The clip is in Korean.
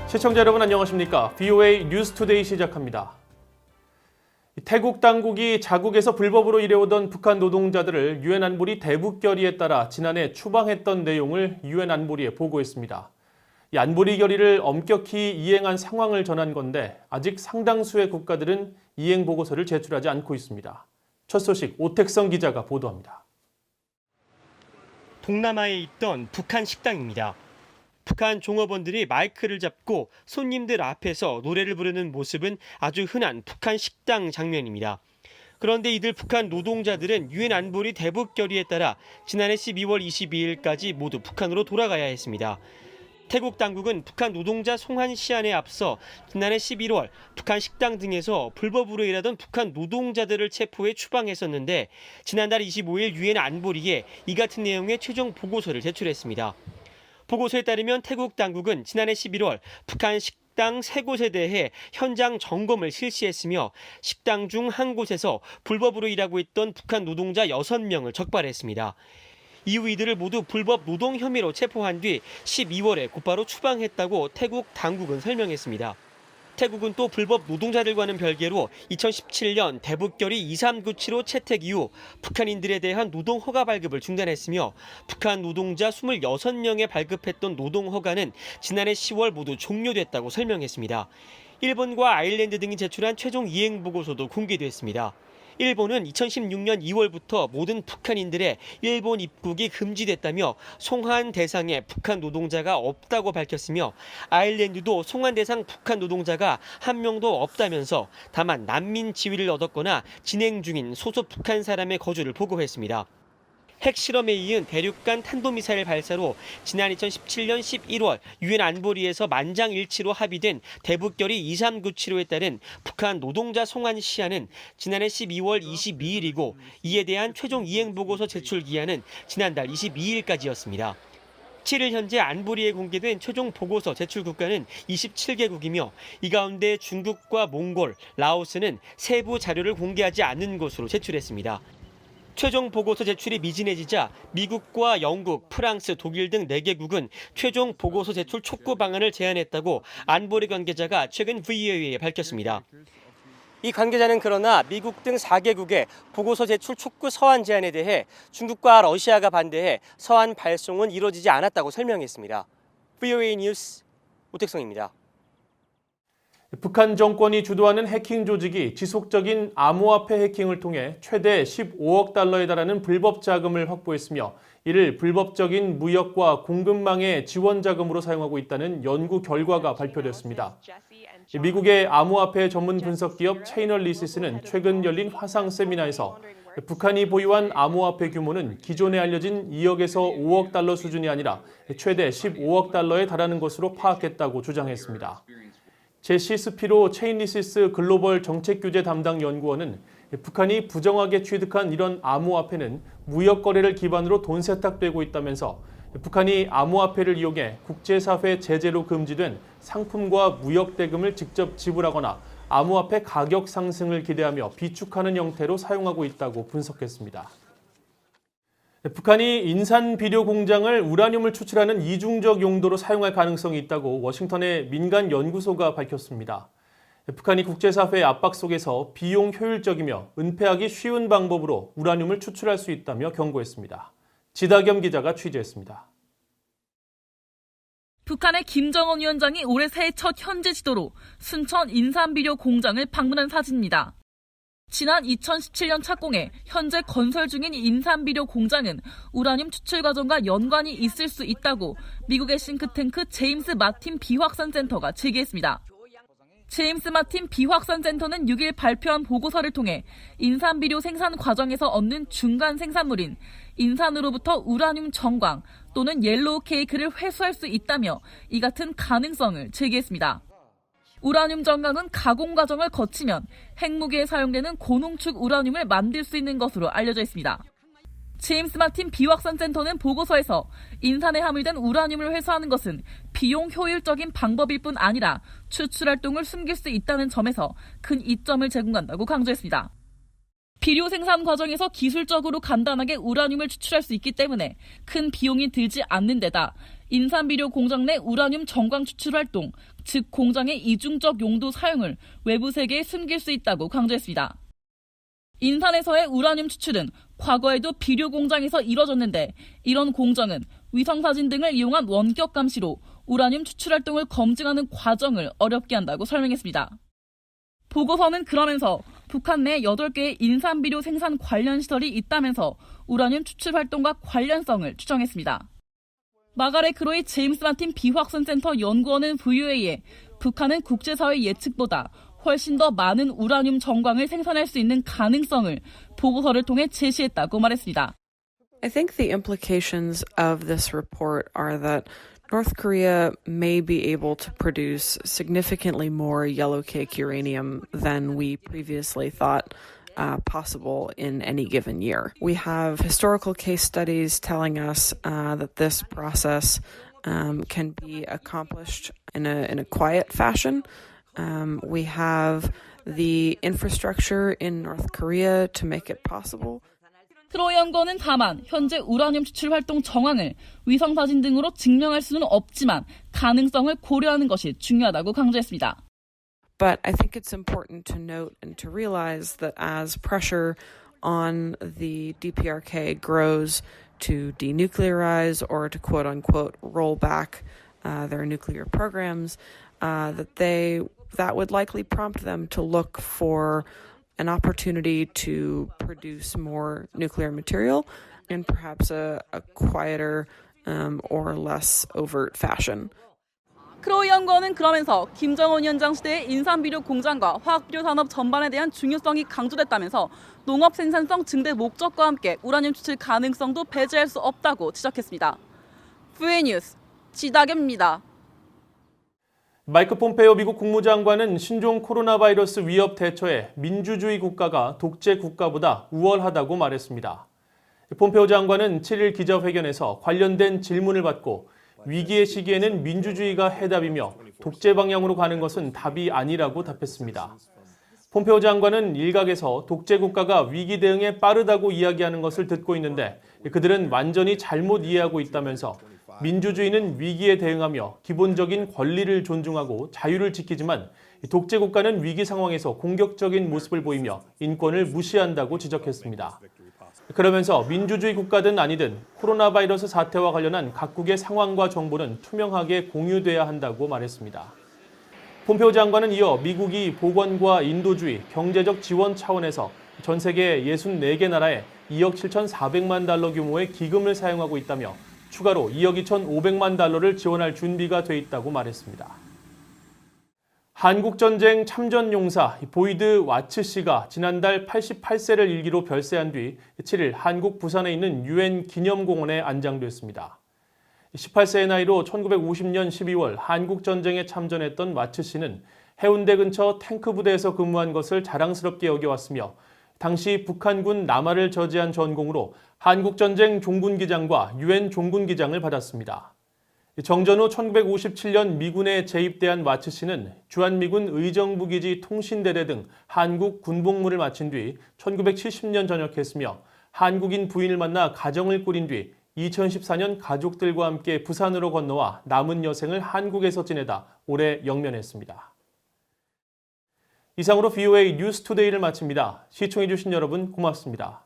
시청자 여러분 안녕하십니까? VOA 뉴스투데이 시작합니다. 태국 당국이 자국에서 불법으로 일해오던 북한 노동자들을 유엔 안보리 대북 결의에 따라 지난해 추방했던 내용을 유엔 안보리에 보고했습니다. 이 안보리 결의를 엄격히 이행한 상황을 전한 건데 아직 상당수의 국가들은 이행 보고서를 제출하지 않고 있습니다. 첫 소식 오택성 기자가 보도합니다. 동남아에 있던 북한 식당입니다. 북한 종업원들이 마이크를 잡고 손님들 앞에서 노래를 부르는 모습은 아주 흔한 북한 식당 장면입니다. 그런데 이들 북한 노동자들은 유엔 안보리 대북 결의에 따라 지난해 12월 22일까지 모두 북한으로 돌아가야 했습니다. 태국 당국은 북한 노동자 송환 시한에 앞서 지난해 11월 북한 식당 등에서 불법으로 일하던 북한 노동자들을 체포해 추방했었는데 지난달 25일 유엔 안보리에 이 같은 내용의 최종 보고서를 제출했습니다. 보고서에 따르면 태국 당국은 지난해 11월 북한 식당 3곳에 대해 현장 점검을 실시했으며 식당 중 한 곳에서 불법으로 일하고 있던 북한 노동자 6명을 적발했습니다. 이후 이들을 모두 불법 노동 혐의로 체포한 뒤 12월에 곧바로 추방했다고 태국 당국은 설명했습니다. 태국은 또 불법 노동자들과는 별개로 2017년 대북결의 2397호 채택 이후 북한인들에 대한 노동 허가 발급을 중단했으며 북한 노동자 26명에 발급했던 노동 허가는 지난해 10월 모두 종료됐다고 설명했습니다. 일본과 아일랜드 등이 제출한 최종 이행 보고서도 공개됐습니다. 일본은 2016년 2월부터 모든 북한인들의 일본 입국이 금지됐다며 송환 대상에 북한 노동자가 없다고 밝혔으며 아일랜드도 송환 대상 북한 노동자가 한 명도 없다면서 다만 난민 지위를 얻었거나 진행 중인 소속 북한 사람의 거주를 보고했습니다. 핵실험에 이은 대륙간 탄도미사일 발사로 지난 2017년 11월 유엔 안보리에서 만장일치로 합의된 대북결의 2397호에 따른 북한 노동자 송환 시한은 지난해 12월 22일이고 이에 대한 최종 이행 보고서 제출 기한은 지난달 22일까지였습니다. 7일 현재 안보리에 공개된 최종 보고서 제출 국가는 27개국이며 이 가운데 중국과 몽골, 라오스는 세부 자료를 공개하지 않는 것으로 제출했습니다. 최종 보고서 제출이 미진해지자 미국과 영국, 프랑스, 독일 등 4개국은 최종 보고서 제출 촉구 방안을 제안했다고 안보리 관계자가 최근 VOA에 밝혔습니다. 이 관계자는 그러나 미국 등 4개국의 보고서 제출 촉구 서한 제안에 대해 중국과 러시아가 반대해 서한 발송은 이루어지지 않았다고 설명했습니다. VOA 뉴스 오택성입니다. 북한 정권이 주도하는 해킹 조직이 지속적인 암호화폐 해킹을 통해 최대 15억 달러에 달하는 불법 자금을 확보했으며 이를 불법적인 무역과 공급망의 지원 자금으로 사용하고 있다는 연구 결과가 발표됐습니다. 미국의 암호화폐 전문 분석 기업 체이널리시스는 최근 열린 화상 세미나에서 북한이 보유한 암호화폐 규모는 기존에 알려진 2억에서 5억 달러 수준이 아니라 최대 15억 달러에 달하는 것으로 파악했다고 주장했습니다. 제시 스피로 체인리시스 글로벌 정책규제 담당 연구원은 북한이 부정하게 취득한 이런 암호화폐는 무역 거래를 기반으로 돈 세탁되고 있다면서 북한이 암호화폐를 이용해 국제사회 제재로 금지된 상품과 무역 대금을 직접 지불하거나 암호화폐 가격 상승을 기대하며 비축하는 형태로 사용하고 있다고 분석했습니다. 북한이 인산 비료 공장을 우라늄을 추출하는 이중적 용도로 사용할 가능성이 있다고 워싱턴의 민간 연구소가 밝혔습니다. 북한이 국제사회의 압박 속에서 비용 효율적이며 은폐하기 쉬운 방법으로 우라늄을 추출할 수 있다며 경고했습니다. 지다겸 기자가 취재했습니다. 북한의 김정은 위원장이 올해 새해 첫 현지 지도로 순천 인산비료 공장을 방문한 사진입니다. 지난 2017년 착공해 현재 건설 중인 인산비료 공장은 우라늄 추출 과정과 연관이 있을 수 있다고 미국의 싱크탱크 제임스 마틴 비확산 센터가 제기했습니다. 제임스 마틴 비확산 센터는 6일 발표한 보고서를 통해 인산비료 생산 과정에서 얻는 중간 생산물인 인산으로부터 우라늄 정광 또는 옐로우 케이크를 회수할 수 있다며 이 같은 가능성을 제기했습니다. 우라늄 정광은 가공 과정을 거치면 핵무기에 사용되는 고농축 우라늄을 만들 수 있는 것으로 알려져 있습니다. 제임스 마틴 비확산 센터는 보고서에서 인산에 함유된 우라늄을 회수하는 것은 비용 효율적인 방법일 뿐 아니라 추출 활동을 숨길 수 있다는 점에서 큰 이점을 제공한다고 강조했습니다. 비료 생산 과정에서 기술적으로 간단하게 우라늄을 추출할 수 있기 때문에 큰 비용이 들지 않는 데다 인산비료 공장 내 우라늄 정광 추출 활동, 즉 공장의 이중적 용도 사용을 외부 세계에 숨길 수 있다고 강조했습니다. 인산에서의 우라늄 추출은 과거에도 비료 공장에서 이뤄졌는데 이런 공정은 위성사진 등을 이용한 원격 감시로 우라늄 추출 활동을 검증하는 과정을 어렵게 한다고 설명했습니다. 보고서는 그러면서 북한 내 8개의 인산비료 생산 관련 시설이 있다면서 우라늄 추출 활동과 관련성을 추정했습니다. 마가렛 크로이 제임스 마틴 비확산센터 연구원은 VOA에 북한은 국제사회 예측보다 훨씬 더 많은 우라늄 정광을 생산할 수 있는 가능성을 보고서를 통해 제시했다고 말했습니다. I think the implications of this report are that North Korea may be able to produce significantly more yellow cake uranium than we previously thought possible in any given year. We have historical case studies telling us that this process can be accomplished in a quiet fashion. We have the infrastructure in North Korea to make it possible. 크로이 연구원은 다만 현재 우라늄 추출 활동 정황을 위성사진 등으로 증명할 수는 없지만 가능성을 고려하는 것이 중요하다고 강조했습니다. But I think it's important to note and to realize that as pressure on the DPRK grows to denuclearize or to quote unquote roll back their nuclear programs, that would likely prompt them to look for an opportunity to produce more nuclear material in perhaps a quieter or less overt fashion. 크로이 연구원은 그러면서 김정은 위원장 시대의 인산비료 공장과 화학비료 산업 전반에 대한 중요성이 강조됐다면서 농업 생산성 증대 목적과 함께 우라늄 추출 가능성도 배제할 수 없다고 지적했습니다. VOA 뉴스 지다겸입니다. 마이크 폼페이오 미국 국무장관은 신종 코로나 바이러스 위협 대처에 민주주의 국가가 독재 국가보다 우월하다고 말했습니다. 폼페이오 장관은 7일 기자회견에서 관련된 질문을 받고 위기의 시기에는 민주주의가 해답이며 독재 방향으로 가는 것은 답이 아니라고 답했습니다. 폼페이오 장관은 일각에서 독재 국가가 위기 대응에 빠르다고 이야기하는 것을 듣고 있는데 그들은 완전히 잘못 이해하고 있다면서 민주주의는 위기에 대응하며 기본적인 권리를 존중하고 자유를 지키지만 독재 국가는 위기 상황에서 공격적인 모습을 보이며 인권을 무시한다고 지적했습니다. 그러면서 민주주의 국가든 아니든 코로나 바이러스 사태와 관련한 각국의 상황과 정보는 투명하게 공유돼야 한다고 말했습니다. 폼페이오 장관은 이어 미국이 보건과 인도주의, 경제적 지원 차원에서 전 세계 64개 나라에 2억 7,400만 달러 규모의 기금을 사용하고 있다며 추가로 2억 2,500만 달러를 지원할 준비가 돼 있다고 말했습니다. 한국전쟁 참전용사 보이드 와츠 씨가 지난달 88세를 일기로 별세한 뒤 7일 한국 부산에 있는 유엔 기념공원에 안장됐습니다. 18세의 나이로 1950년 12월 한국전쟁에 참전했던 와츠 씨는 해운대 근처 탱크 부대에서 근무한 것을 자랑스럽게 여겨왔으며 당시 북한군 남하를 저지한 전공으로 한국전쟁 종군기장과 유엔 종군기장을 받았습니다. 정전 후 1957년 미군에 재입대한 와츠 씨는 주한미군 의정부기지 통신대대 등 한국 군복무를 마친 뒤 1970년 전역했으며 한국인 부인을 만나 가정을 꾸린 뒤 2014년 가족들과 함께 부산으로 건너와 남은 여생을 한국에서 지내다 올해 영면했습니다. 이상으로 VOA 뉴스투데이를 마칩니다. 시청해주신 여러분 고맙습니다.